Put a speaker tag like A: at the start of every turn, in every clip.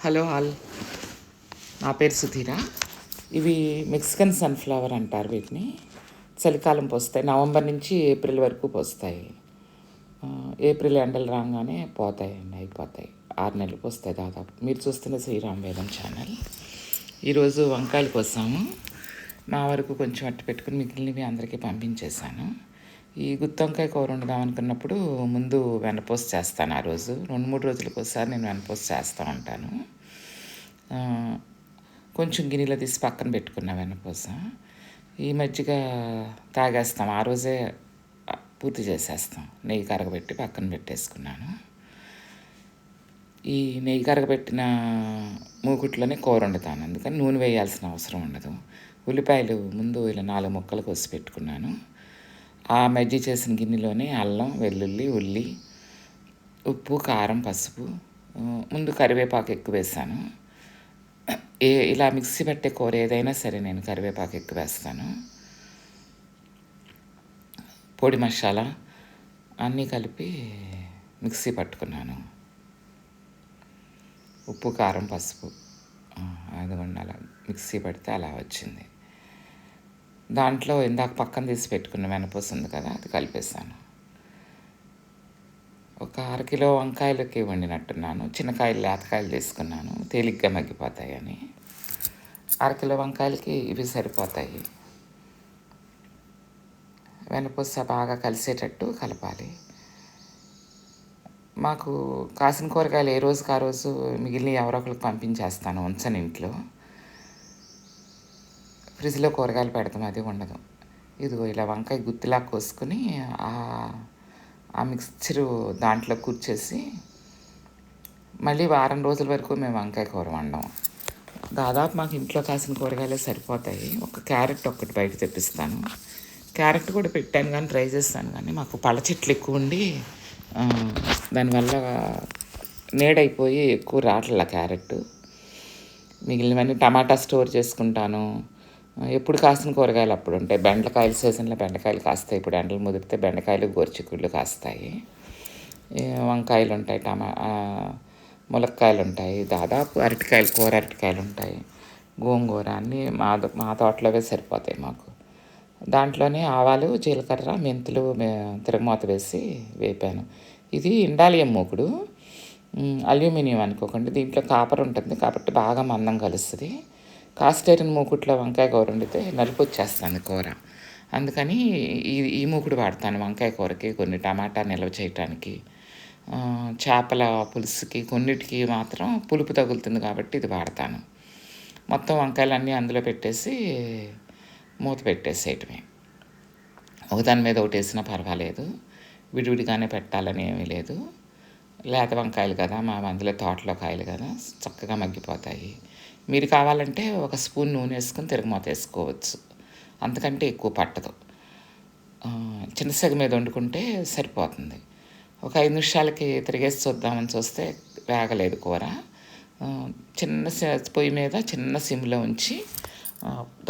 A: Hello all, నా పేరు సుధీర. ఇవి మెక్సికన్ సన్ఫ్లవర్ అంటారు వీటిని. చలికాలం పోస్తాయి, నవంబర్ నుంచి ఏప్రిల్ వరకు పోస్తాయి. ఏప్రిల్ ఎండలు రాగానే పోతాయండి, అయిపోతాయి. 6 నెలలు పోస్తాయి దాదాపు. మీరు చూస్తున్న శ్రీరామ్ వేదం ఛానల్. ఈరోజు వంకాయలు కోసాము. మా వరకు కొంచెం అట్టు పెట్టుకుని మిగిలినవి అందరికీ పంపించేశాను. ఈ గుత్తొంకాయ కూర వండుదాం అనుకున్నప్పుడు ముందు వెన్నపూస చేస్తాను. ఆ రోజు 2-3 రోజులకు ఒకసారి నేను వెన్నపూస చేస్తూ ఉంటాను. కొంచెం గిన్నెలో తీసి పక్కన పెట్టుకున్న వెన్నపూస ఈ మజ్జిగ తాగేస్తాం. ఆ రోజే పూర్తి చేసేస్తాం. నెయ్యి కరగబెట్టి పక్కన పెట్టేసుకున్నాను. ఈ నెయ్యి కరగబెట్టిన మూకుట్లోనే కూర వండుతాను, అందుకని నూనె వేయాల్సిన అవసరం ఉండదు. ఉల్లిపాయలు ముందు ఇలా 4 ముక్కలు కోసి పెట్టుకున్నాను. ఆ మజ్జిగ చేసిన గిన్నెలోనే అల్లం, వెల్లుల్లి, ఉల్లి, ఉప్పు, కారం, పసుపు, ముందు కరివేపాకు ఎక్కువ వేసాను. ఇలా మిక్సీ పట్టే కూర ఏదైనా సరే నేను కరివేపాకు ఎక్కువ వేస్తాను. పొడి మసాలా అన్నీ కలిపి మిక్సీ పట్టుకున్నాను. ఉప్పు, కారం, పసుపు అది అలా మిక్సీ పడితే అలా వచ్చింది. దాంట్లో ఇందాక పక్కన తీసి పెట్టుకున్న వెనపూస ఉంది కదా, అది కలిపేసాను. ఒక 1/2 కిలో వంకాయలకి వండినట్టున్నాను. చిన్నకాయలు లేతకాయలు తీసుకున్నాను, తేలిగ్గా మగ్గిపోతాయని. 1/2 కిలో వంకాయలకి ఇవి సరిపోతాయి. వెనపూస బాగా కలిసేటట్టు కలపాలి. మాకు కాసిన కూరగాయలు ఏ రోజుకి ఆ రోజు మిగిలిన ఎవరో ఒకరికి పంపించేస్తాను, ఉంచను ఇంట్లో. ఫ్రిడ్జ్లో కూరగాయలు పెడతాం, అది ఉండదు. ఇదిగో ఇలా వంకాయ గుత్తిలా కోసుకుని ఆ మిక్స్చరు దాంట్లో కూర్చేసి మళ్ళీ వారం రోజుల వరకు మేము వంకాయ కూర వండం. దాదాపు మాకు ఇంట్లో కాసిన కూరగాయలే సరిపోతాయి. ఒక క్యారెట్ ఒక్కటి బయట తెప్పిస్తాను. క్యారెట్ కూడా పెట్టాను కానీ ట్రై చేస్తాను, కానీ మాకు పళ్ళ చెట్లు ఎక్కువ ఉండి దానివల్ల నేడైపోయి ఎక్కువ రావట్లే క్యారెట్. మిగిలినవన్నీ టమాటా స్టోర్ చేసుకుంటాను. ఎప్పుడు కాసిన కూరగాయలు అప్పుడు ఉంటాయి. బెండకాయల సీజన్లో బెండకాయలు కాస్తాయి. ఇప్పుడు ఎండలు ముదిరితే బెండకాయలు, గోరుచిక్కుళ్ళు కాస్తాయి. వంకాయలు ఉంటాయి, ములక్కాయలు ఉంటాయి, దాదాపు అరటికాయలు, కూర అరటికాయలు ఉంటాయి, గోంగూర అన్నీ మా తోటలోవే సరిపోతాయి మాకు. దాంట్లోనే ఆవాలు, జీలకర్ర, మెంతులు తిరగమాత వేసి వేపాను. ఇది ఇండాలియం మూకుడు, అల్యూమినియం అనుకోకండి. దీంట్లో కాపర్ ఉంటుంది కాబట్టి బాగా మందం కలుస్తుంది. కాస్టైరన్ మూకుట్లో వంకాయ కూర వండితే నలుపు వచ్చేస్తుంది కూర. అందుకని ఈ మూకుడు వాడతాను వంకాయ కూరకి, కొన్ని టమాటా నిల్వ చేయటానికి, చేపల పులుసుకి, కొన్నిటికి మాత్రం పులుపు తగులుతుంది కాబట్టి ఇది వాడతాను. మొత్తం వంకాయలన్నీ అందులో పెట్టేసి మూత పెట్టేసేయటమే. ఒకదాని మీద ఒకటి వేసినా పర్వాలేదు, విడివిడిగానే పెట్టాలని ఏమీ లేదు. లేత వంకాయలు కదా, మా అందులో తోటలో కాయలు కదా, చక్కగా మగ్గిపోతాయి. మీరు కావాలంటే 1 స్పూన్ నూనె వేసుకొని తిరగమాత వేసుకోవచ్చు, అంతకంటే ఎక్కువ పట్టదు. చిన్న సెగ మీద వండుకుంటే సరిపోతుంది. ఒక 5 నిమిషాలకి తిరిగేసి చూద్దామని చూస్తే వేగలేదు కూర. చిన్న పొయ్యి మీద చిన్న సిమ్లో ఉంచి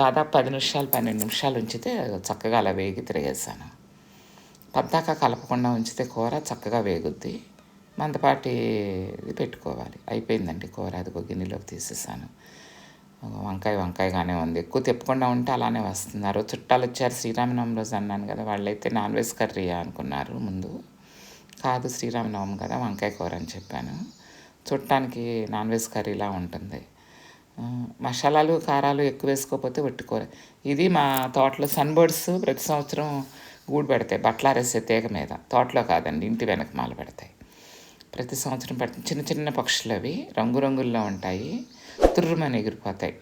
A: దాదాపు 10 నిమిషాలు 12 నిమిషాలు ఉంచితే చక్కగా అలా వేగి తిరిగేసాను. పద్దాకా కలపకుండా ఉంచితే కూర చక్కగా వేగుద్ది. మందపాటి ఇది పెట్టుకోవాలి. అయిపోయిందండి కూర, అదిగో గిన్నెలోకి తీసేసాను. వంకాయగానే ఉంది. ఎక్కువ తిప్పకుండా ఉంటే అలానే వస్తుంది. ఆ రోజు చుట్టాలు వచ్చారు, శ్రీరామనవమి రోజు అన్నాను కదా, వాళ్ళైతే నాన్ వెజ్ కర్రీ అనుకున్నారు ముందు. కాదు, శ్రీరామనవమి కదా, వంకాయ కూర అని చెప్పాను. చుట్టానికి నాన్ వెజ్ కర్రీలా ఉంటుంది. మసాలాలు, కారాలు ఎక్కువ వేసుకోకపోతే వట్టుకూర. ఇది మా తోటలో సన్బర్డ్స్ ప్రతి సంవత్సరం గూడు పెడతాయి, బట్టలారేసే తీగ మీద. తోటలో కాదండి, ఇంటి వెనకమాల పెడతాయి. ప్రతి సంవత్సరం పెడతాయి. చిన్న చిన్న పక్షులు అవి, రంగురంగుల్లో ఉంటాయి, తుర్రుమని ఎగిరిపోతాయి.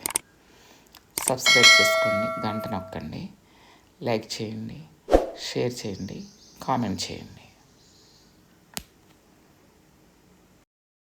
A: సబ్స్క్రైబ్ చేసుకోండి, గంట నొక్కండి, లైక్ చేయండి, షేర్ చేయండి, కామెంట్ చేయండి.